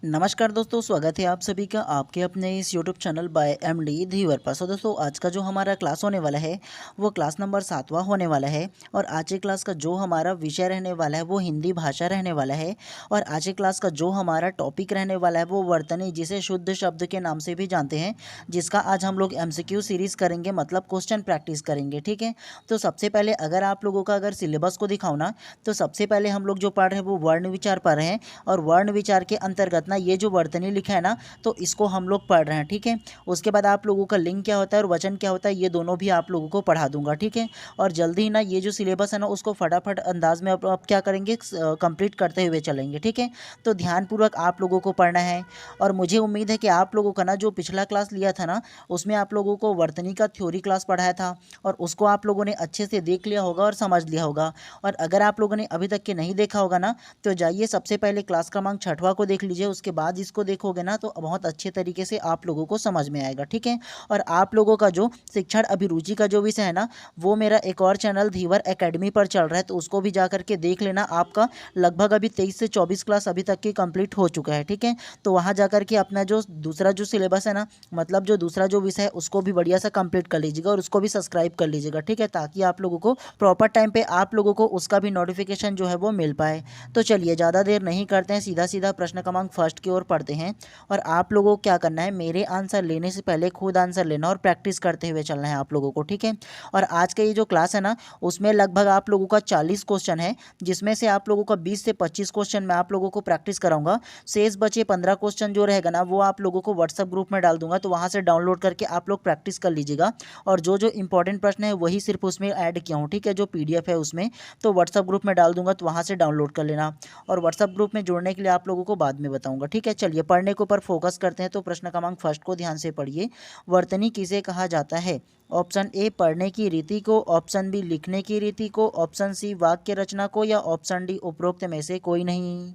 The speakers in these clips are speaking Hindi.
नमस्कार दोस्तों, स्वागत है आप सभी का आपके अपने इस यूट्यूब चैनल बाय एमडी धीवर पर। सो दोस्तों, आज का जो हमारा क्लास होने वाला है वो क्लास नंबर 7वां होने वाला है। और आज के क्लास का जो हमारा विषय रहने वाला है वो हिंदी भाषा रहने वाला है। और आज के क्लास का जो हमारा टॉपिक रहने वाला है वो वर्तनी, जिसे शुद्ध शब्द के नाम से भी जानते हैं, जिसका आज हम लोग एमसीक्यू सीरीज़ करेंगे, मतलब क्वेश्चन प्रैक्टिस करेंगे। ठीक है, तो सबसे पहले अगर आप लोगों का अगर सिलेबस को दिखाऊँ ना, तो सबसे पहले हम लोग जो पढ़ रहे हैं वो वर्ण विचार पढ़ रहे हैं। और वर्ण विचार के अंतर्गत ना ये जो वर्तनी लिखा है ना, तो इसको हम लोग पढ़ रहे हैं। ठीक है, उसके बाद आप लोगों का लिंग क्या होता है और वचन क्या होता है, ये दोनों भी आप लोगों को पढ़ा दूंगा। ठीक है, और जल्दी ही ना ये जो सिलेबस है ना उसको फटाफट अंदाज में अब क्या करेंगे, कंप्लीट करते हुए चलेंगे। ठीक है, तो ध्यानपूर्वक आप लोगों को पढ़ना है। और मुझे उम्मीद है कि आप लोगों का ना जो पिछला क्लास लिया था ना, उसमें आप लोगों को वर्तनी का थ्योरी क्लास पढ़ाया था और उसको आप लोगों ने अच्छे से देख लिया होगा और समझ लिया होगा। और अगर आप लोगों ने अभी तक के नहीं देखा होगा ना, तो जाइए सबसे पहले क्लास क्रमांक 6वां को देख लीजिए। उसके बाद इसको देखोगे ना तो बहुत अच्छे तरीके से आप लोगों को समझ में आएगा। ठीक है, और आप लोगों का जो शिक्षण अभिरुचि का जो विषय है ना, वो मेरा एक और चैनल धीवर एकेडमी पर चल रहा है, तो उसको भी जा करके देख लेना। आपका लगभग अभी 23 से 24 क्लास अभी तक की कंप्लीट हो चुका है। ठीक है, तो वहाँ जा करके अपना जो दूसरा जो सिलेबस है ना, मतलब जो दूसरा जो विषय है उसको भी बढ़िया सा कंप्लीट कर लीजिएगा और उसको भी सब्सक्राइब कर लीजिएगा। ठीक है, ताकि आप लोगों को प्रॉपर टाइम पे आप लोगों को उसका भी नोटिफिकेशन जो है वो मिल पाए। तो चलिए ज़्यादा देर नहीं करते हैं, सीधा सीधा प्रश्न क्रमांक फर्स्ट की ओर पढ़ते हैं। और आप लोगों को क्या करना है, मेरे आंसर लेने से पहले खुद आंसर लेना और प्रैक्टिस करते हुए चलना है आप लोगों को। ठीक है, और आज का ये जो क्लास है ना, उसमें लगभग आप लोगों का 40 क्वेश्चन है, जिसमें से आप लोगों का 20 से 25 क्वेश्चन मैं आप लोगों को प्रैक्टिस कराऊंगा। शेष बचे 15 क्वेश्चन जो रहेगा ना, वो आप लोगों को व्हाट्सएप ग्रुप में डाल दूंगा, तो वहाँ से डाउनलोड करके आप लोग प्रैक्टिस कर लीजिएगा। और जो जो इंपॉर्टेंट प्रश्न है वही सिर्फ उसमें ऐड किया हूँ। ठीक है, जो PDF है उसमें, तो व्हाट्सएप ग्रुप में डाल दूंगा, तो वहाँ से डाउनलोड कर लेना। और व्हाट्सएप ग्रुप में जुड़ने के लिए आप लोगों को बाद में बताऊंगा। ठीक है, चलिए पढ़ने के ऊपर फोकस करते हैं। तो प्रश्न क्रमांक फर्स्ट को ध्यान से पढ़िए। वर्तनी किसे कहा जाता है? ऑप्शन ए पढ़ने की रीति को, ऑप्शन बी लिखने की रीति को, ऑप्शन सी वाक्य रचना को, या ऑप्शन डी उपरोक्त में से कोई नहीं।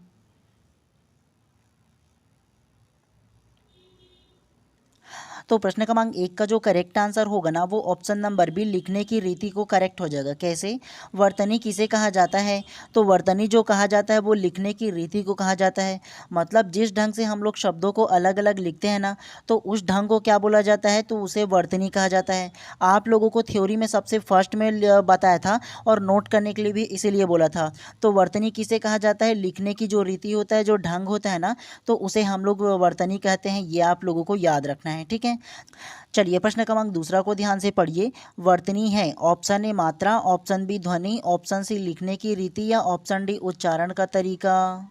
तो प्रश्न क्रमांक 1 का जो करेक्ट आंसर होगा ना, वो ऑप्शन नंबर बी लिखने की रीति को करेक्ट हो जाएगा। कैसे? वर्तनी किसे कहा जाता है? तो वर्तनी जो कहा जाता है वो लिखने की रीति को कहा जाता है। मतलब जिस ढंग से हम लोग शब्दों को अलग अलग लिखते हैं ना, तो उस ढंग को क्या बोला जाता है, तो उसे वर्तनी कहा जाता है। आप लोगों को थ्योरी में सबसे फर्स्ट में बताया था और नोट करने के लिए भी इसीलिए बोला था। तो वर्तनी किसे कहा जाता है? लिखने की जो रीति होता है, जो ढंग होता है ना, तो उसे हम लोग वर्तनी कहते हैं। ये आप लोगों को याद रखना है। ठीक है, चलिए प्रश्न क्रमांक दूसरा को ध्यान से पढ़िए। वर्तनी है ऑप्शन ए मात्रा, ऑप्शन बी ध्वनि, ऑप्शन सी लिखने की रीति, या ऑप्शन डी उच्चारण का तरीका।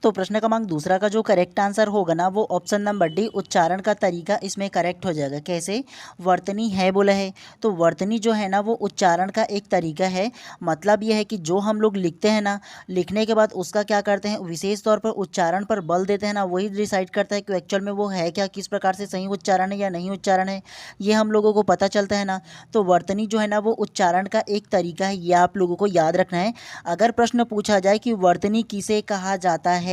तो प्रश्न क्रमांक दूसरा का जो करेक्ट आंसर होगा ना, वो ऑप्शन नंबर डी उच्चारण का तरीका इसमें करेक्ट हो जाएगा। कैसे? वर्तनी है बोला है, तो वर्तनी जो है ना वो उच्चारण का एक तरीका है। मतलब यह है कि जो हम लोग लिखते हैं ना, लिखने के बाद उसका क्या करते हैं, विशेष तौर पर उच्चारण पर बल देते हैं ना, वही डिसाइड करता है कि एक्चुअल में वो है क्या, किस प्रकार से सही उच्चारण है या नहीं उच्चारण है, ये हम लोगों को पता चलता है ना। तो वर्तनी जो है ना वो उच्चारण का एक तरीका है, ये आप लोगों को याद रखना है। अगर प्रश्न पूछा जाए कि वर्तनी किसे कहा जाता है,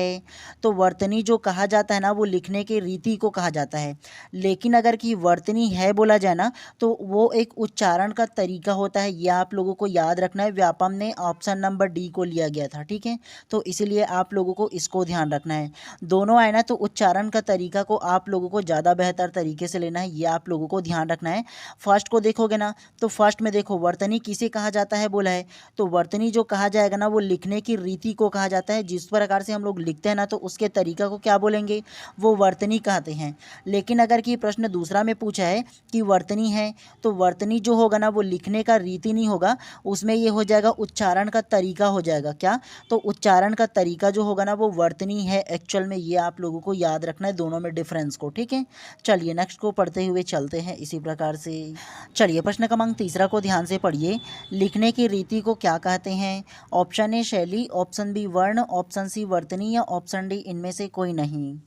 तो वर्तनी जो कहा जाता है ना, वो लिखने की रीति को कहा जाता है। लेकिन अगर कि वर्तनी है बोला जाए ना, तो वो एक उच्चारण का तरीका होता है। यह आप लोगों को याद रखना है। व्यापम ने ऑप्शन नंबर डी को लिया गया था। ठीक है, तो इसीलिए आप लोगों को इसको ध्यान रखना है। दोनों आए ना, तो उच्चारण का तरीका को आप लोगों को ज़्यादा बेहतर तरीके से लेना है, ये आप लोगों को ध्यान रखना है। फर्स्ट को देखोगे ना, तो फर्स्ट में देखो वर्तनी किसे कहा जाता है बोला है, तो वर्तनी जो कहा जाएगा ना, वो लिखने की रीति को कहा जाता है। जिस प्रकार से हम लोग लिखते हैं ना, तो उसके तरीका को क्या बोलेंगे, वो वर्तनी कहते हैं। लेकिन अगर कि प्रश्न दूसरा में पूछा है कि वर्तनी है, तो वर्तनी जो होगा ना, वो लिखने का रीति नहीं होगा, उसमें ये हो जाएगा उच्चारण का तरीका हो जाएगा। क्या? तो उच्चारण का तरीका जो होगा ना, वो वर्तनी है एक्चुअल में। ये आप लोगों को याद रखना है दोनों में डिफरेंस को। ठीक है, चलिए नेक्स्ट को पढ़ते हुए चलते हैं इसी प्रकार से। चलिए प्रश्न क्रमांक तीसरा को ध्यान से पढ़िए। लिखने की रीति को क्या कहते हैं? ऑप्शन ए शैली, ऑप्शन बी वर्ण, ऑप्शन सी वर्तनी, या ऑप्शन डी इनमें से कोई नहीं।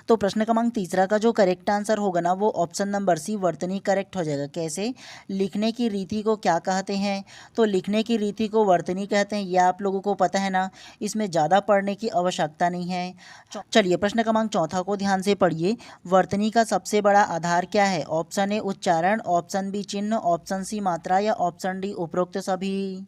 तो प्रश्न क्रमांक तीसरा का जो करेक्ट आंसर होगा ना वो ऑप्शन नंबर सी वर्तनी करेक्ट हो जाएगा। कैसे? लिखने की रीति को क्या कहते हैं? तो लिखने की रीति को वर्तनी कहते हैं, यह आप लोगों को पता है ना, इसमें ज़्यादा पढ़ने की आवश्यकता नहीं है। चलिए प्रश्न क्रमांक चौथा को ध्यान से पढ़िए। वर्तनी का सबसे बड़ा आधार क्या है? ऑप्शन ए उच्चारण, ऑप्शन बी चिन्ह, ऑप्शन सी मात्रा या ऑप्शन डी उपरोक्त सभी।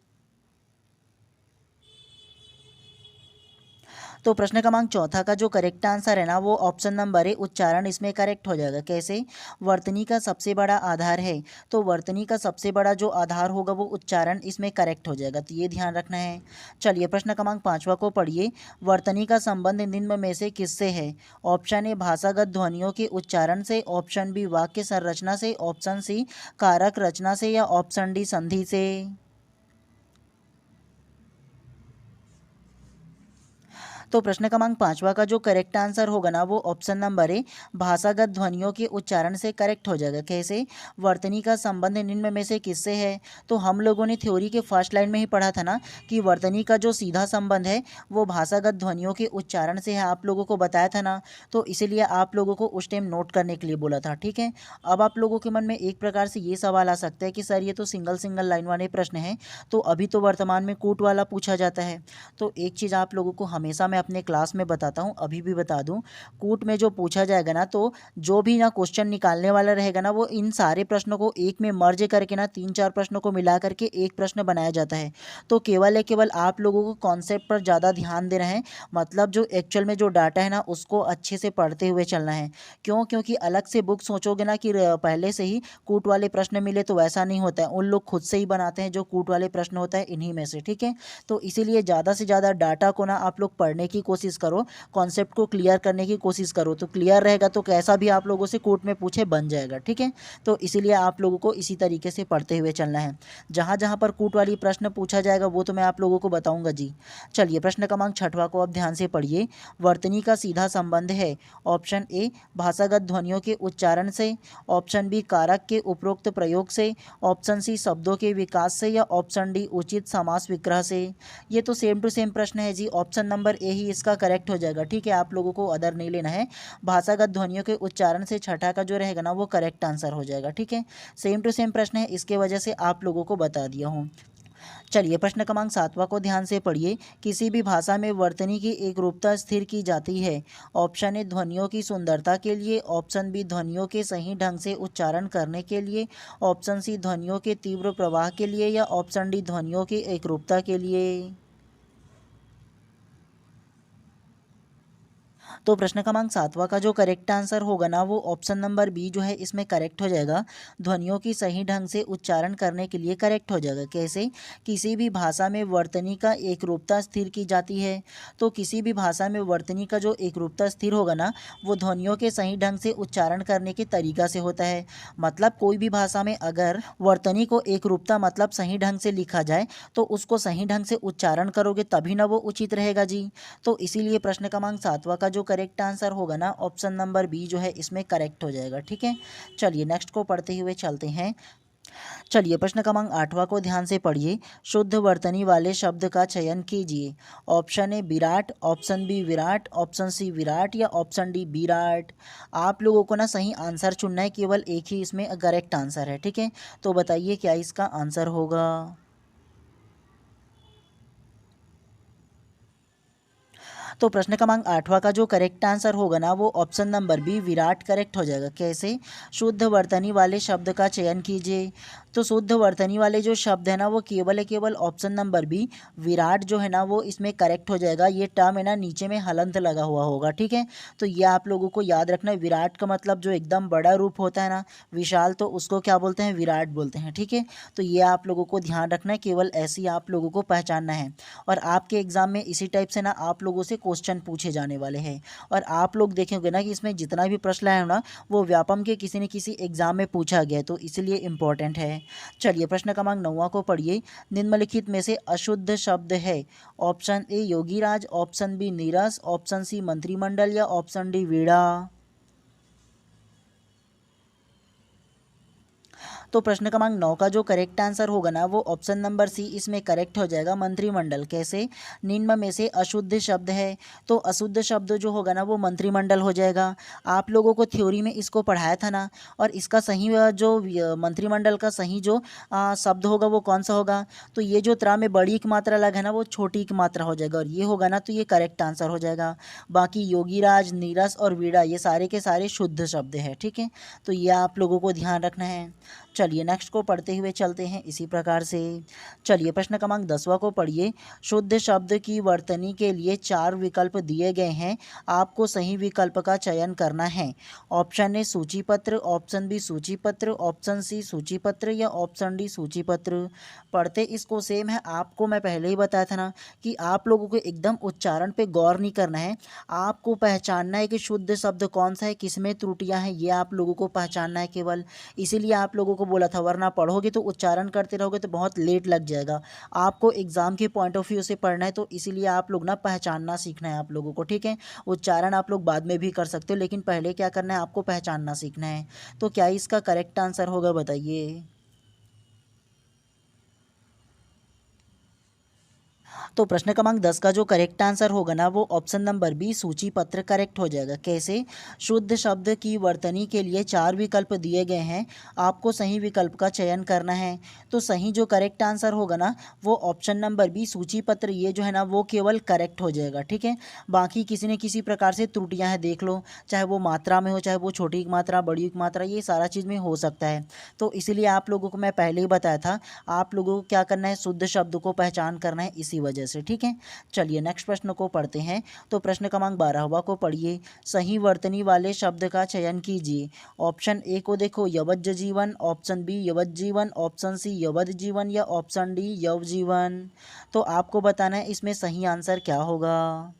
तो प्रश्न क्रमांक चौथा का जो करेक्ट आंसर है ना वो ऑप्शन नंबर है उच्चारण, इसमें करेक्ट हो जाएगा। कैसे? वर्तनी का सबसे बड़ा आधार है, तो वर्तनी का सबसे बड़ा जो आधार होगा वो उच्चारण, इसमें करेक्ट हो जाएगा, तो ये ध्यान रखना है। चलिए प्रश्न क्रमांक पाँचवा को पढ़िए। वर्तनी का संबंध निम्न में से किससे है? ऑप्शन ए भाषागत ध्वनियों के उच्चारण से, ऑप्शन बी वाक्य संरचना से, ऑप्शन सी कारक रचना से या ऑप्शन डी संधि से। तो प्रश्न क्रमांक पाँचवा का जो करेक्ट आंसर होगा ना वो ऑप्शन नंबर ए भाषागत ध्वनियों के उच्चारण से करेक्ट हो जाएगा। कैसे? वर्तनी का संबंध निम्न में से किससे है? तो हम लोगों ने थ्योरी के फर्स्ट लाइन में ही पढ़ा था ना कि वर्तनी का जो सीधा संबंध है वो भाषागत ध्वनियों के उच्चारण से है, आप लोगों को बताया था ना, तो इसीलिए आप लोगों को उस टाइम नोट करने के लिए बोला था। ठीक है, अब आप लोगों के मन में एक प्रकार से ये सवाल आ सकता है कि सर ये तो सिंगल सिंगल लाइन वाले प्रश्न हैं, तो अभी तो वर्तमान में कूट वाला पूछा जाता है। तो एक चीज़ आप लोगों को हमेशा मैं अपने क्लास में बताता हूँ, अभी भी बता दूँ, कूट में जो पूछा जाएगा ना, तो जो भी ना क्वेश्चन निकालने वाला रहेगा ना वो इन सारे प्रश्नों को एक में मर्ज करके ना 3-4 प्रश्नों को मिला करके एक प्रश्न बनाया जाता है। तो केवल है केवल आप लोगों को कॉन्सेप्ट पर ज़्यादा ध्यान देना है, मतलब जो एक्चुअल में जो डाटा है ना उसको अच्छे से पढ़ते हुए चलना है। क्यों? क्योंकि अलग से बुक सोचोगे ना कि पहले से ही कूट वाले प्रश्न मिले, तो वैसा नहीं होता है, उन लोग खुद से ही बनाते हैं जो कूट वाले प्रश्न होता है इन्हीं में से। ठीक है, तो इसीलिए ज़्यादा से ज़्यादा डाटा को ना आप लोग पढ़ने की कोशिश करो, कॉन्सेप्ट को क्लियर करने की कोशिश करो, तो क्लियर रहेगा तो कैसा भी आप लोगों से कोर्ट में पूछे बन जाएगा। ठीक है, तो इसीलिए आप लोगों को इसी तरीके से पढ़ते हुए चलना है। जहाँ जहाँ पर कूट वाली प्रश्न पूछा जाएगा वो तो मैं आप लोगों को बताऊंगा जी। चलिए प्रश्न क्रमांक छठवां को आप ध्यान से पढ़िए। वर्तनी का सीधा संबंध है ऑप्शन ए भाषागत ध्वनियों के उच्चारण से, ऑप्शन बी कारक के उपरोक्त प्रयोग से, ऑप्शन सी शब्दों के विकास से या ऑप्शन डी उचित समास विग्रह से। ये तो सेम टू सेम प्रश्न है जी, ऑप्शन नंबर ए ही इसका करेक्ट हो जाएगा। ठीक है, आप लोगों को अदर नहीं लेना है, भाषागत ध्वनियों के उच्चारण से छठा का जो रहेगा ना वो करेक्ट आंसर हो जाएगा। ठीक है, सेम टू सेम प्रश्न है, इसके वजह से आप लोगों को बता दिया हूँ। चलिए प्रश्न क्रमांक सातवां को ध्यान से पढ़िए। किसी भी भाषा में वर्तनी की एक रूपता स्थिर की जाती है। ऑप्शन ए ध्वनियों की सुंदरता के लिए, ऑप्शन बी ध्वनियों के सही ढंग से उच्चारण करने के लिए, ऑप्शन सी ध्वनियों के तीव्र प्रवाह के लिए या ऑप्शन डी ध्वनियों की एकरूपता के लिए। तो प्रश्न क्रमांक सातवां का जो करेक्ट आंसर होगा ना वो ऑप्शन नंबर बी जो है इसमें करेक्ट हो जाएगा, ध्वनियों की सही ढंग से उच्चारण करने के लिए करेक्ट हो जाएगा। कैसे? किसी भी भाषा में वर्तनी का एकरूपता स्थिर की जाती है, तो किसी भी भाषा में वर्तनी का जो एकरूपता स्थिर होगा ना वो ध्वनियों के सही ढंग से उच्चारण करने के तरीका से होता है। मतलब कोई भी भाषा में अगर वर्तनी को एकरूपता मतलब सही ढंग से लिखा जाए तो उसको सही ढंग से उच्चारण करोगे तभी ना वो उचित रहेगा जी। तो इसीलिए प्रश्न क्रमांक सातवां का जो करेक्ट आंसर होगा ना ऑप्शन नंबर बी जो है इसमें करेक्ट हो जाएगा। ठीक है, चलिए नेक्स्ट को पढ़ते हुए चलते हैं। चलिए प्रश्न क्रमांक आठवां को ध्यान से पढ़िए। शुद्ध वर्तनी वाले शब्द का चयन कीजिए। ऑप्शन ए विराट, ऑप्शन बी विराट, ऑप्शन सी विराट या ऑप्शन डी विराट। आप लोगों को ना सही आंसर चुनना है, केवल एक ही इसमें करेक्ट आंसर है। ठीक है, तो बताइए क्या इसका आंसर होगा। तो प्रश्न क्रमांक आठवां का जो करेक्ट आंसर होगा ना वो ऑप्शन नंबर बी विराट करेक्ट हो जाएगा। कैसे? शुद्ध वर्तनी वाले शब्द का चयन कीजिए। तो शुद्ध वर्तनी वाले जो शब्द है ना वो केवल है केवल ऑप्शन नंबर बी विराट जो है ना वो इसमें करेक्ट हो जाएगा। ये टर्म है ना नीचे में हलंत लगा हुआ होगा। ठीक है, तो ये आप लोगों को याद रखना है। विराट का मतलब जो एकदम बड़ा रूप होता है ना, विशाल, तो उसको क्या बोलते हैं? विराट बोलते हैं। ठीक है, तो ये आप लोगों को ध्यान रखना है, केवल ऐसे ही आप लोगों को पहचानना है। और आपके एग्जाम में इसी टाइप से ना आप लोगों से क्वेश्चन पूछे जाने वाले हैं। और आप लोग देखेंगे ना कि इसमें जितना भी प्रश्न आया हो ना वो व्यापम के किसी न किसी एग्जाम में पूछा गया है, तो इसलिए इम्पोर्टेंट है। चलिए प्रश्न क्रमांक 9 को पढ़िए। निम्नलिखित में से अशुद्ध शब्द है। ऑप्शन ए योगीराज, ऑप्शन बी नीरस, ऑप्शन सी मंत्रिमंडल या ऑप्शन डी वीणा। तो प्रश्न क्रमांक 9 का जो करेक्ट आंसर होगा ना वो ऑप्शन नंबर सी इसमें करेक्ट हो जाएगा, मंत्रिमंडल। कैसे? निम्न में से अशुद्ध शब्द है, तो अशुद्ध शब्द जो होगा ना वो मंत्रिमंडल हो जाएगा। आप लोगों को थ्योरी में इसको पढ़ाया था ना, और इसका सही मंत्रिमंडल का सही जो शब्द होगा वो कौन सा होगा? तो ये जो त्रा में बड़ी एक मात्रा लगा है ना वो छोटी एक मात्रा हो जाएगा, और ये होगा ना तो ये करेक्ट आंसर हो जाएगा। बाकी योगीराज, नीरस और वीड़ा ये सारे के सारे शुद्ध शब्द हैं। ठीक है, तो ये आप लोगों को ध्यान रखना है। चलिए नेक्स्ट को पढ़ते हुए चलते हैं इसी प्रकार से। चलिए प्रश्न क्रमांक 10वां को पढ़िए। शुद्ध शब्द की वर्तनी के लिए 4 विकल्प दिए गए हैं, आपको सही विकल्प का चयन करना है। ऑप्शन ए सूचीपत्र, ऑप्शन बी सूचीपत्र, ऑप्शन सी सूचीपत्र या ऑप्शन डी सूचीपत्र। पढ़ते इसको सेम है, आपको मैं पहले ही बताया था ना कि आप लोगों को एकदम उच्चारण पे गौर नहीं करना है, आपको पहचानना है कि शुद्ध शब्द कौन सा है, किसमें त्रुटियां हैं, ये आप लोगों को पहचानना है केवल। इसीलिए आप लोगों को बोला था, वरना पढ़ोगे तो उच्चारण करते रहोगे तो बहुत लेट लग जाएगा। आपको एग्जाम के पॉइंट ऑफ व्यू से पढ़ना है, तो इसीलिए आप लोग ना पहचानना सीखना है आप लोगों को। ठीक है, उच्चारण आप लोग बाद में भी कर सकते हो, लेकिन पहले क्या करना है, आपको पहचानना सीखना है। तो क्या इसका करेक्ट आंसर होगा बताइए? तो प्रश्न क्रमांक 10 का जो करेक्ट आंसर होगा ना वो ऑप्शन नंबर बी सूचीपत्र करेक्ट हो जाएगा। कैसे? शुद्ध शब्द की वर्तनी के लिए 4 विकल्प दिए गए हैं, आपको सही विकल्प का चयन करना है। तो सही जो करेक्ट आंसर होगा ना वो ऑप्शन नंबर बी सूचीपत्र, ये जो है ना वो केवल करेक्ट हो जाएगा। ठीक है, बाकी किसी न किसी प्रकार से त्रुटियां हैं, देख लो, चाहे वो मात्रा में हो, चाहे वो छोटी मात्रा, बड़ी मात्रा, ये सारा चीज़ में हो सकता है। तो इसीलिए आप लोगों को मैं पहले ही बताया था, आप लोगों को क्या करना है, शुद्ध शब्द को पहचान करना है इसी वजह से। ठीक है, चलिए नेक्स्ट प्रश्न को पढ़ते हैं। तो प्रश्न क्रमांक 12वां को पढ़िए। सही वर्तनी वाले शब्द का चयन कीजिए। ऑप्शन ए को देखो, यवज जीवन, ऑप्शन बी यवज जीवन, ऑप्शन सी यवद जीवन या ऑप्शन डी यव जीवन। तो आपको बताना है इसमें सही आंसर क्या होगा।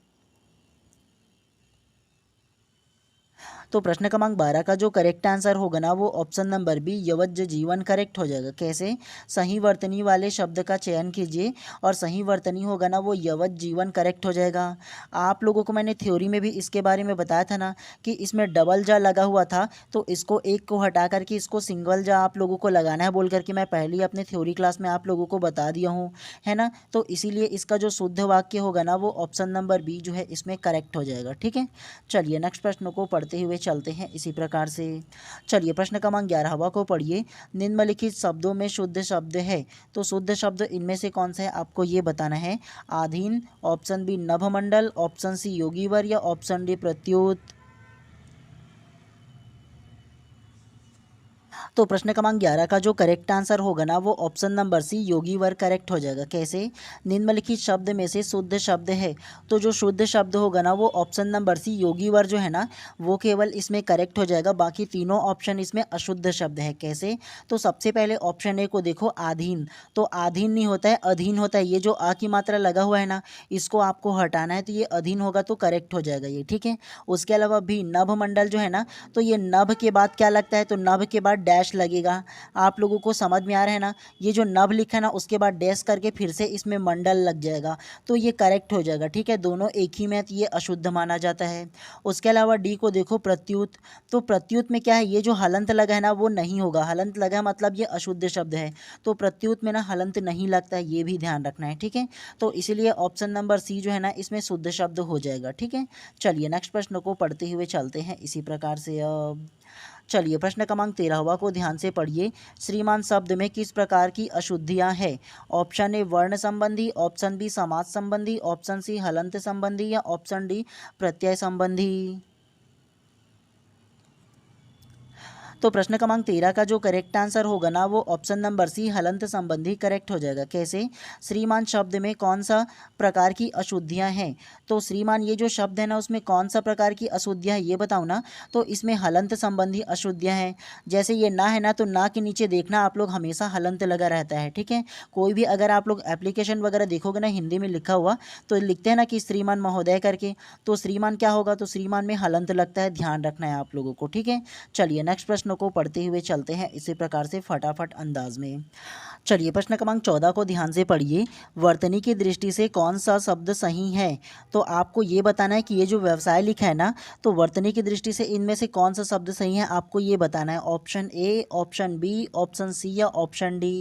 तो प्रश्न क्रमांक 12 का जो करेक्ट आंसर होगा ना वो ऑप्शन नंबर बी यवज जीवन करेक्ट हो जाएगा। कैसे? सही वर्तनी वाले शब्द का चयन कीजिए, और सही वर्तनी होगा ना वो यवज जीवन करेक्ट हो जाएगा। आप लोगों को मैंने थ्योरी में भी इसके बारे में बताया था ना कि इसमें डबल जा लगा हुआ था, तो इसको एक को हटा करके इसको सिंगल जा आप लोगों को लगाना है बोल करके मैं पहले ही अपने थ्योरी क्लास में आप लोगों को बता दिया हूँ, है ना। तो इसीलिए इसका जो शुद्ध वाक्य होगा ना वो ऑप्शन नंबर बी जो है इसमें करेक्ट हो जाएगा। ठीक है, चलिए नेक्स्ट प्रश्न को पढ़ते हुए चलते हैं इसी प्रकार से। चलिए प्रश्न क्रमांक 11वां को पढ़िए। निम्नलिखित शब्दों में शुद्ध शब्द है, तो शुद्ध शब्द इनमें से कौन सा है आपको ये बताना है। आधीन, ऑप्शन बी नभमंडल, ऑप्शन सी योगीवर या ऑप्शन डी प्रत्युत। तो प्रश्न क्रमांक 11 का जो करेक्ट आंसर होगा ना वो ऑप्शन नंबर सी योगी वर्ग करेक्ट हो जाएगा। कैसे? निम्नलिखित शब्द में से शुद्ध शब्द है, तो जो शुद्ध शब्द होगा ना वो ऑप्शन नंबर सी योगी वर्ग जो है ना वो केवल इसमें करेक्ट हो जाएगा, बाकी तीनों ऑप्शन इसमें अशुद्ध शब्द है। कैसे? तो सबसे पहले ऑप्शन ए को देखो, आधीन, तो आधीन नहीं होता है, अधीन होता है। ये जो आ की मात्रा लगा हुआ है ना इसको आपको हटाना है, तो ये अधीन होगा तो करेक्ट हो जाएगा ये। ठीक है, उसके अलावा भी नभमंडल जो है ना, तो ये नभ के बाद क्या लगता है, तो नभ के बाद डैश लगेगा। आप लोगों को समझ में आ रहा है ना, ये जो नभ लिखा है ना उसके बाद डैश करके फिर से इसमें मंडल लग जाएगा, तो ये करेक्ट हो जाएगा। ठीक है, दोनों एक ही में, तो ये अशुद्ध माना जाता है। उसके अलावा डी को देखो, प्रत्युत, तो प्रत्युत में क्या है, ये जो हलंत लगा है ना वो नहीं होगा, हलंत लगा है मतलब ये अशुद्ध शब्द है, तो प्रत्युत में ना हलंत नहीं लगता है, ये भी ध्यान रखना है। ठीक है, तो इसीलिए ऑप्शन नंबर सी जो है ना इसमें शुद्ध शब्द हो जाएगा। ठीक है, चलिए नेक्स्ट प्रश्न को पढ़ते हुए चलते हैं इसी प्रकार से। अब चलिए प्रश्न क्रमांक 13वां को ध्यान से पढ़िए। श्रीमान शब्द में किस प्रकार की अशुद्धियां हैं। ऑप्शन ए वर्ण संबंधी, ऑप्शन बी समाज संबंधी, ऑप्शन सी हलंत संबंधी या ऑप्शन डी प्रत्यय संबंधी। तो प्रश्न क्रमांक 13 का जो करेक्ट आंसर होगा ना वो ऑप्शन नंबर सी हलंत संबंधी करेक्ट हो जाएगा। कैसे? श्रीमान शब्द में कौन सा प्रकार की अशुद्धियां हैं, तो श्रीमान ये जो शब्द है ना उसमें कौन सा प्रकार की अशुद्धियां है ये बताओ ना, तो इसमें हलंत संबंधी अशुद्धियां हैं। जैसे ये ना है ना, तो ना के नीचे देखना आप लोग हमेशा हलंत लगा रहता है। ठीक है, कोई भी अगर आप लोग एप्लीकेशन वगैरह देखोगे ना हिंदी में लिखा हुआ, तो लिखते हैं ना कि श्रीमान महोदय करके, तो श्रीमान क्या होगा, तो श्रीमान में हलंत लगता है, ध्यान रखना है आप लोगों को। ठीक है, चलिए नेक्स्ट प्रश्न प्रश्नों को पढ़ते हुए चलते हैं इसी प्रकार से फटाफट अंदाज में। चलिए प्रश्न क्रमांक 14 को ध्यान से पढ़िए। वर्तनी की दृष्टि से कौन सा शब्द सही है? तो आपको ये बताना है कि ये जो व्यवसाय लिखा है ना, तो वर्तनी की दृष्टि से इनमें से कौन सा शब्द सही है आपको ये बताना है। Option A, option B, option C या ऑप्शन डी।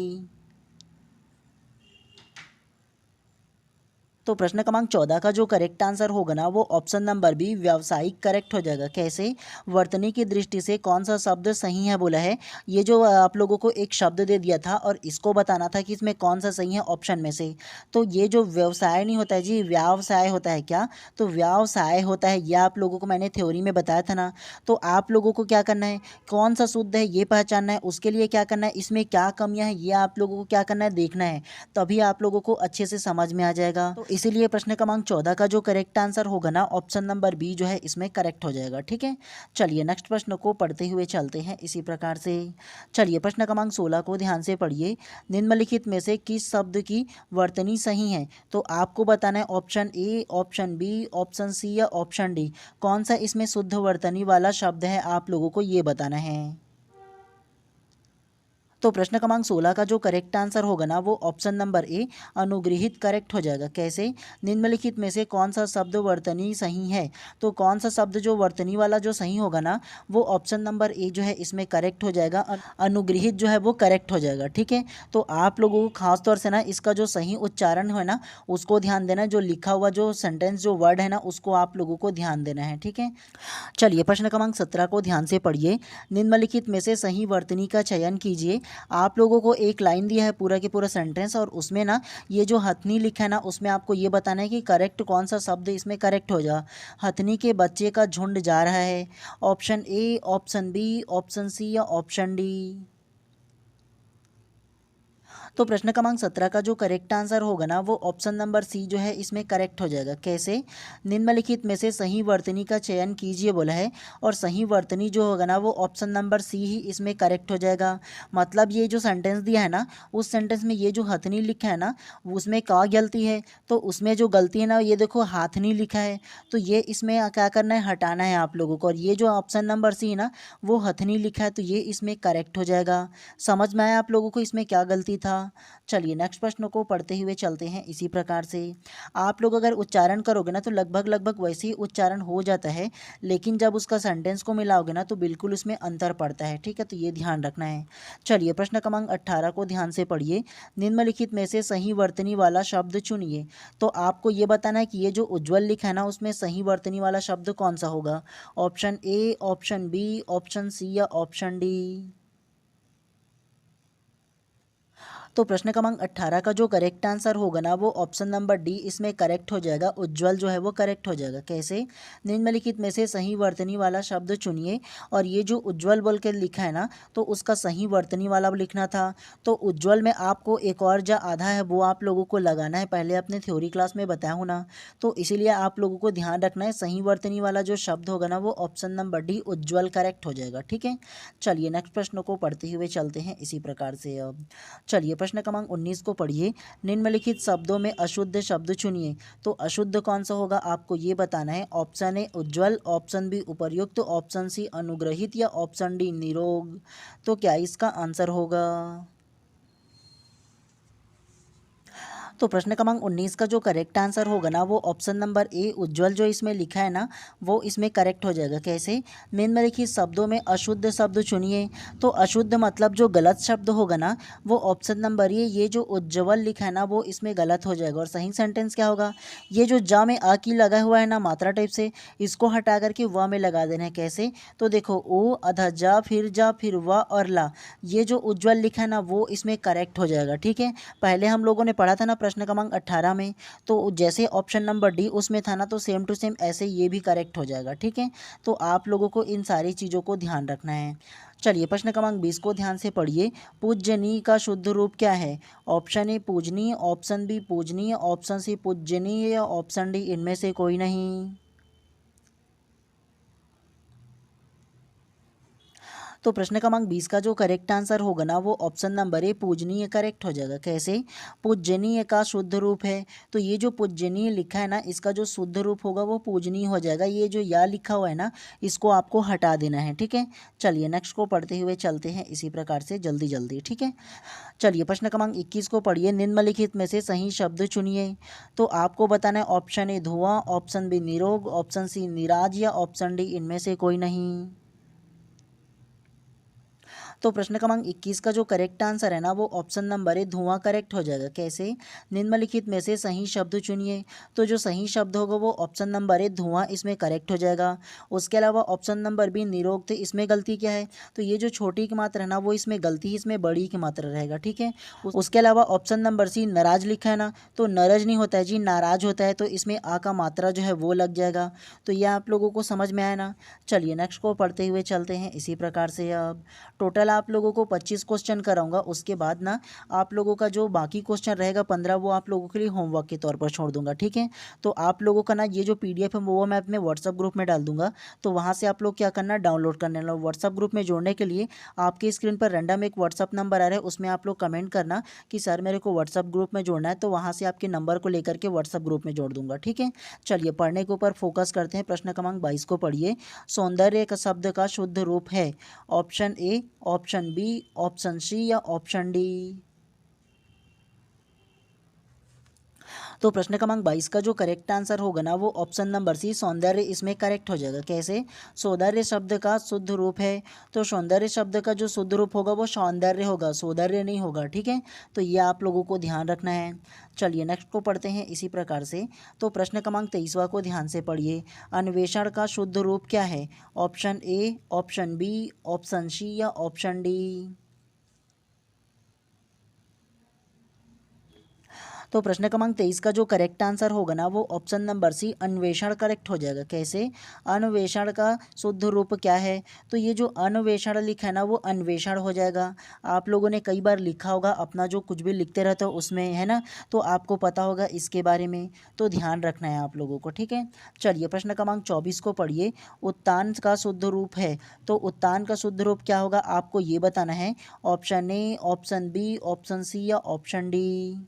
तो प्रश्न क्रमांक 14 का जो करेक्ट आंसर होगा ना वो ऑप्शन नंबर बी व्यावसायिक करेक्ट हो जाएगा। कैसे? वर्तनी की दृष्टि से कौन सा शब्द सही है बोला है। ये जो आप लोगों को एक शब्द दे दिया था और इसको बताना था कि इसमें कौन सा सही है ऑप्शन में से। तो ये जो व्यवसाय नहीं होता है जी, व्यवसाय होता है क्या? तो व्यवसाय होता है, यह आप लोगों को मैंने थ्योरी में बताया था ना। तो आप लोगों को क्या करना है, कौन सा शुद्ध है ये पहचानना है, उसके लिए क्या करना है, इसमें क्या कमियां हैं ये आप लोगों को क्या करना है, देखना है। तभी आप लोगों को अच्छे से समझ में आ जाएगा। तो इसीलिए प्रश्न क्रमांक 14 का जो करेक्ट आंसर होगा ना ऑप्शन नंबर बी जो है इसमें करेक्ट हो जाएगा। ठीक है, चलिए नेक्स्ट प्रश्न को पढ़ते हुए चलते हैं इसी प्रकार से। चलिए प्रश्न क्रमांक 16 को ध्यान से पढ़िए। निम्नलिखित में से किस शब्द की वर्तनी सही है? तो आपको बताना है option A, option B, option C या ऑप्शन डी। कौन सा इसमें शुद्ध वर्तनी वाला शब्द है आप लोगों को ये बताना है। तो प्रश्न क्रमांक 16 का जो करेक्ट आंसर होगा ना वो ऑप्शन नंबर ए अनुगृहित करेक्ट हो जाएगा। कैसे? निम्नलिखित में से कौन सा शब्द वर्तनी सही है? तो कौन सा शब्द जो वर्तनी वाला जो सही होगा ना वो ऑप्शन नंबर ए जो है इसमें करेक्ट हो जाएगा। अनुगृहित जो है वो करेक्ट हो जाएगा। ठीक है, तो आप लोगों को खास तौर से ना इसका जो सही उच्चारण है ना उसको ध्यान देना, जो लिखा हुआ जो सेंटेंस जो वर्ड है ना उसको आप लोगों को ध्यान देना है। ठीक है, चलिए प्रश्न क्रमांक 17 को ध्यान से पढ़िए। निम्नलिखित में से सही वर्तनी का चयन कीजिए। आप लोगों को एक लाइन दिया है पूरा के पूरा सेंटेंस और उसमें ना ये जो हथनी लिखा है ना उसमें आपको ये बताना है कि करेक्ट कौन सा शब्द इसमें करेक्ट हो जा। हथनी के बच्चे का झुंड जा रहा है। Option A, option B, option C या ऑप्शन डी। तो प्रश्न क्रमांक 17 का जो करेक्ट आंसर होगा ना वो ऑप्शन नंबर सी जो है इसमें करेक्ट हो जाएगा। कैसे? निम्नलिखित में से सही वर्तनी का चयन कीजिए बोला है और सही वर्तनी जो होगा ना वो ऑप्शन नंबर सी ही इसमें करेक्ट हो जाएगा। मतलब ये जो सेंटेंस दिया है ना उस सेंटेंस में ये जो हथनी लिखा है ना उसमें क्या गलती है? तो उसमें जो गलती है ना ये देखो हाथनी लिखा है, तो ये इसमें क्या करना है, हटाना है आप लोगों को। और ये जो ऑप्शन नंबर सी है ना वो हथनी लिखा है, तो ये इसमें करेक्ट हो जाएगा। समझ में आया आप लोगों को इसमें क्या गलती था? चलिए नेक्स्ट प्रश्न को पढ़ते हुए चलते हैं इसी प्रकार से। आप लोग अगर उच्चारण करोगे ना तो लगभग लगभग वैसे ही उच्चारण हो जाता है, लेकिन जब उसका सेंटेंस को मिलाओगे ना तो बिल्कुल उसमें अंतर पड़ता है। ठीक है, तो ये ध्यान रखना है। चलिए प्रश्न क्रमांक 18 को ध्यान से पढ़िए। निम्नलिखित में से सही वर्तनी वाला शब्द चुनिए। तो आपको ये बताना है कि ये जो उज्ज्वल लिखा है ना उसमें सही वर्तनी वाला शब्द कौन सा होगा। Option A, option B, option C या ऑप्शन डी। तो प्रश्न क्रमांक 18 का जो करेक्ट आंसर होगा ना वो ऑप्शन नंबर डी इसमें करेक्ट हो जाएगा। उज्ज्वल जो है वो करेक्ट हो जाएगा। कैसे? निम्नलिखित में से सही वर्तनी वाला शब्द चुनिए और ये जो उज्ज्वल बोल के लिखा है ना तो उसका सही वर्तनी वाला लिखना था। तो उज्ज्वल में आपको एक और जो आधा है वो आप लोगों को लगाना है, पहले अपने थ्योरी क्लास में बताया हूँ ना। तो इसीलिए आप लोगों को ध्यान रखना है सही वर्तनी वाला जो शब्द होगा ना वो ऑप्शन नंबर डी उज्ज्वल करेक्ट हो जाएगा। ठीक है, चलिए नेक्स्ट प्रश्न को पढ़ते हुए चलते हैं इसी प्रकार से। अब चलिए प्रश्न क्रमांक 19 को पढ़िए। निम्नलिखित शब्दों में अशुद्ध शब्द चुनिए। तो अशुद्ध कौन सा होगा आपको ये बताना है। ऑप्शन ए उज्ज्वल, ऑप्शन बी उपर्युक्त, ऑप्शन सी अनुग्रहित या ऑप्शन डी निरोग। तो क्या इसका आंसर होगा? तो प्रश्न क्रमांक 19 का जो करेक्ट आंसर होगा ना वो ऑप्शन नंबर ए उज्ज्वल जो इसमें लिखा है ना वो इसमें करेक्ट हो जाएगा। कैसे? निम्नलिखित शब्दों में अशुद्ध शब्द चुनिए। तो अशुद्ध मतलब जो गलत शब्द होगा ना वो ऑप्शन नंबर ये जो उज्ज्वल लिखा है ना वो इसमें गलत हो जाएगा। और सही सेंटेंस क्या होगा? ये जो जा में आ की लगा हुआ है ना मात्रा टाइप से, इसको हटा करके व में लगा देना है। कैसे? तो देखो ओ अधा जा फिर व और ला, ये जो उज्ज्वल लिखा है ना वो इसमें करेक्ट हो जाएगा। ठीक है, पहले हम लोगों ने पढ़ा था ना प्रश्न क्रमांक 18 में, तो जैसे ऑप्शन नंबर डी उसमें था ना तो सेम टू सेम ऐसे ये भी करेक्ट हो जाएगा। ठीक है, तो आप लोगों को इन सारी चीज़ों को ध्यान रखना है। चलिए प्रश्न क्रमांक 20 को ध्यान से पढ़िए। पूज्यनीय का शुद्ध रूप क्या है? ऑप्शन ए पूजनीय, ऑप्शन बी पूजनीय, ऑप्शन सी पूज्यनीय या ऑप्शन डी इनमें से कोई नहीं। तो प्रश्न क्रमांक 20 का जो करेक्ट आंसर होगा ना वो ऑप्शन नंबर ए पूजनीय करेक्ट हो जाएगा। कैसे? पूजनीय का शुद्ध रूप है, तो ये जो पूजनीय लिखा है ना इसका जो शुद्ध रूप होगा वो पूजनीय हो जाएगा। ये जो या लिखा हुआ है ना इसको आपको हटा देना है, ठीक है। चलिए नेक्स्ट को पढ़ते हुए चलते हैं इसी प्रकार से जल्दी जल्दी, ठीक है। चलिए प्रश्न क्रमांक 21 को पढ़िए। निम्नलिखित में से सही शब्द चुनिए। तो आपको बताना है ऑप्शन ए धुआं, ऑप्शन बी निरोग, ऑप्शन सी निराज या ऑप्शन डी इनमें से कोई नहीं। तो प्रश्न क्रमांक 21 का जो करेक्ट आंसर है ना वो ऑप्शन नंबर ए धुआं करेक्ट हो जाएगा। कैसे? निम्नलिखित में से सही शब्द चुनिए। तो जो सही शब्द होगा वो ऑप्शन नंबर ए धुआं इसमें करेक्ट हो जाएगा। उसके अलावा ऑप्शन नंबर बी निरोग थे, इसमें गलती क्या है? तो ये जो छोटी की मात्रा है ना वो इसमें गलती, इसमें बड़ी की मात्रा रहेगा, ठीक है। उसके अलावा ऑप्शन नंबर सी नाराज लिखा है ना, तो नाराज नहीं होता है जी, नाराज होता है, तो इसमें आ का मात्रा जो है वो लग जाएगा। तो ये आप लोगों को समझ में आया ना। चलिए नेक्स्ट को पढ़ते हुए चलते हैं इसी प्रकार से। अब टोटल आप लोगों को 25 क्वेश्चन कराऊंगा, उसके बाद ना आप लोगों का जो बाकी क्वेश्चन रहेगा 15 वो आप लोगों के लिए होमवर्क के तौर पर छोड़ दूंगा, ठीक है। तो आप लोगों का ना ये जो PDF है वो मैं अपने व्हाट्सअप ग्रुप में डाल दूंगा, तो वहाँ से आप लोग क्या करना, डाउनलोड करने लो। व्हाट्सअप ग्रुप में जोड़ने के लिए आपकी स्क्रीन पर रैंडम एक व्हाट्सअप नंबर आ रहा है, उसमें आप लोग कमेंट करना कि सर मेरे को व्हाट्सअप ग्रुप में जोड़ना है, तो वहाँ से आपके नंबर को लेकर के व्हाट्सअप ग्रुप में जोड़ दूंगा, ठीक है। चलिए पढ़ने के ऊपर फोकस करते हैं। प्रश्न क्रमांक 22 को पढ़िए। सौंदर्य का शब्द का शुद्ध रूप है option A, option B, option C या ऑप्शन डी। तो प्रश्न क्रमांक 22 का जो करेक्ट आंसर होगा ना वो ऑप्शन नंबर सी सौंदर्य इसमें करेक्ट हो जाएगा। कैसे? सौंदर्य शब्द का शुद्ध रूप है, तो सौंदर्य शब्द का जो शुद्ध रूप होगा वो सौंदर्य होगा, सौंदर्य नहीं होगा, ठीक है। तो ये आप लोगों को ध्यान रखना है। चलिए नेक्स्ट को पढ़ते हैं इसी प्रकार से। तो प्रश्न क्रमांक 23वां को ध्यान से पढ़िए। अन्वेषण का शुद्ध रूप क्या है? Option A, option B, option C या ऑप्शन डी। तो प्रश्न क्रमांक 23 का जो करेक्ट आंसर होगा ना वो ऑप्शन नंबर सी अन्वेषण करेक्ट हो जाएगा। कैसे? अन्वेषण का शुद्ध रूप क्या है? तो ये जो अन्वेषण लिखा है ना वो अन्वेषण हो जाएगा। आप लोगों ने कई बार लिखा होगा, अपना जो कुछ भी लिखते रहते हो उसमें, है ना, तो आपको पता होगा इसके बारे में, तो ध्यान रखना है आप लोगों को, ठीक है। चलिए प्रश्न क्रमांक 24 को पढ़िए। उत्तान का शुद्ध रूप है, तो उत्तान का शुद्ध रूप क्या होगा आपको ये बताना है। Option A, option B, option C या ऑप्शन डी।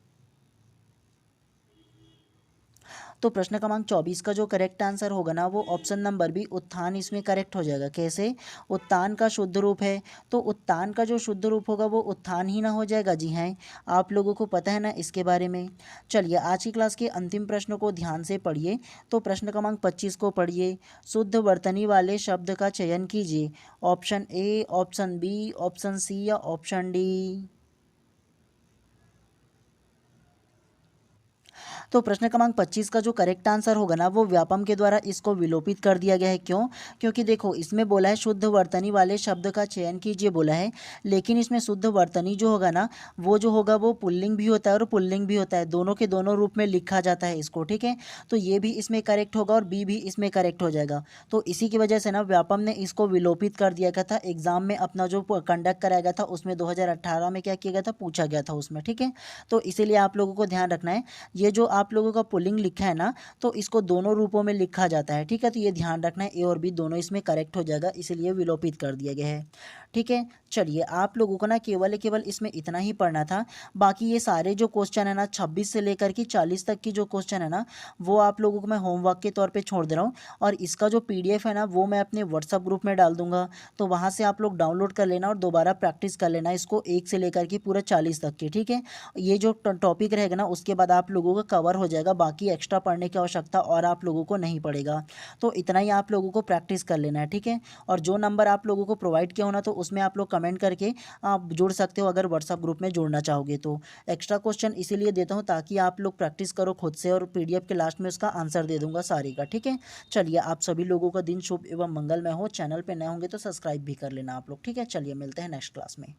तो प्रश्न क्रमांक 24 का जो करेक्ट आंसर होगा ना वो ऑप्शन नंबर बी उत्थान इसमें करेक्ट हो जाएगा। कैसे? उत्तान का शुद्ध रूप है, तो उत्तान का जो शुद्ध रूप होगा वो उत्थान ही ना हो जाएगा। जी हाँ, आप लोगों को पता है ना इसके बारे में। चलिए आज की क्लास के अंतिम प्रश्न को ध्यान से पढ़िए। तो प्रश्न क्रमांक 25 को पढ़िए। शुद्ध वर्तनी वाले शब्द का चयन कीजिए। Option A, option B, option C या ऑप्शन डी। तो प्रश्न क्रमांक 25 का जो करेक्ट आंसर होगा ना वो व्यापम के द्वारा इसको विलोपित कर दिया गया है। क्यों? क्योंकि देखो इसमें बोला है शुद्ध वर्तनी वाले शब्द का चयन कीजिए बोला है, लेकिन इसमें शुद्ध वर्तनी जो होगा ना वो जो होगा वो पुल्लिंग भी होता है और पुल्लिंग भी होता है, दोनों के दोनों रूप में लिखा जाता है इसको, ठीक है। तो ये भी इसमें करेक्ट होगा और बी भी इसमें करेक्ट हो जाएगा। तो इसी की वजह से ना व्यापम ने इसको विलोपित कर दिया गया था। एग्जाम में अपना जो कंडक्ट कराया गया था उसमें 2018 में क्या किया गया था, पूछा गया था उसमें, ठीक है। तो इसीलिए आप लोगों को ध्यान रखना है, ये जो आप लोगों का पुल्लिंग लिखा है ना तो इसको दोनों रूपों में लिखा जाता है, ठीक है। तो ये ध्यान रखना है, ए और बी दोनों इसमें करेक्ट हो जाएगा, इसीलिए विलोपित कर दिया गया है, ठीक है। चलिए आप लोगों को ना केवल इसमें इतना ही पढ़ना था। बाकी ये सारे जो क्वेश्चन है ना 26 से लेकर के 40 तक की जो क्वेश्चन है ना वो आप लोगों को मैं होमवर्क के तौर पे छोड़ दे रहा हूँ, और इसका जो PDF है ना वो मैं अपने व्हाट्सअप ग्रुप में डाल दूंगा, तो वहाँ से आप लोग डाउनलोड कर लेना और दोबारा प्रैक्टिस कर लेना इसको 1 से लेकर के पूरा 40 तक की, ठीक है। ये जो टॉपिक रहेगा ना उसके बाद आप लोगों का कवर हो जाएगा, बाकी एक्स्ट्रा पढ़ने की आवश्यकता और आप लोगों को नहीं पड़ेगा। तो इतना ही आप लोगों को प्रैक्टिस कर लेना है, ठीक है। और जो नंबर आप लोगों को प्रोवाइड किया होना तो उसमें आप लोग कमेंट करके आप जुड़ सकते हो, अगर व्हाट्सअप ग्रुप में जुड़ना चाहोगे तो। एक्स्ट्रा क्वेश्चन इसीलिए देता हूँ ताकि आप लोग प्रैक्टिस करो खुद से, और PDF के लास्ट में उसका आंसर दे दूंगा सारे का, ठीक है। चलिए आप सभी लोगों का दिन शुभ एवं मंगलमय हो। चैनल पे नए होंगे तो सब्सक्राइब भी कर लेना आप लोग, ठीक है। चलिए मिलते हैं नेक्स्ट क्लास में।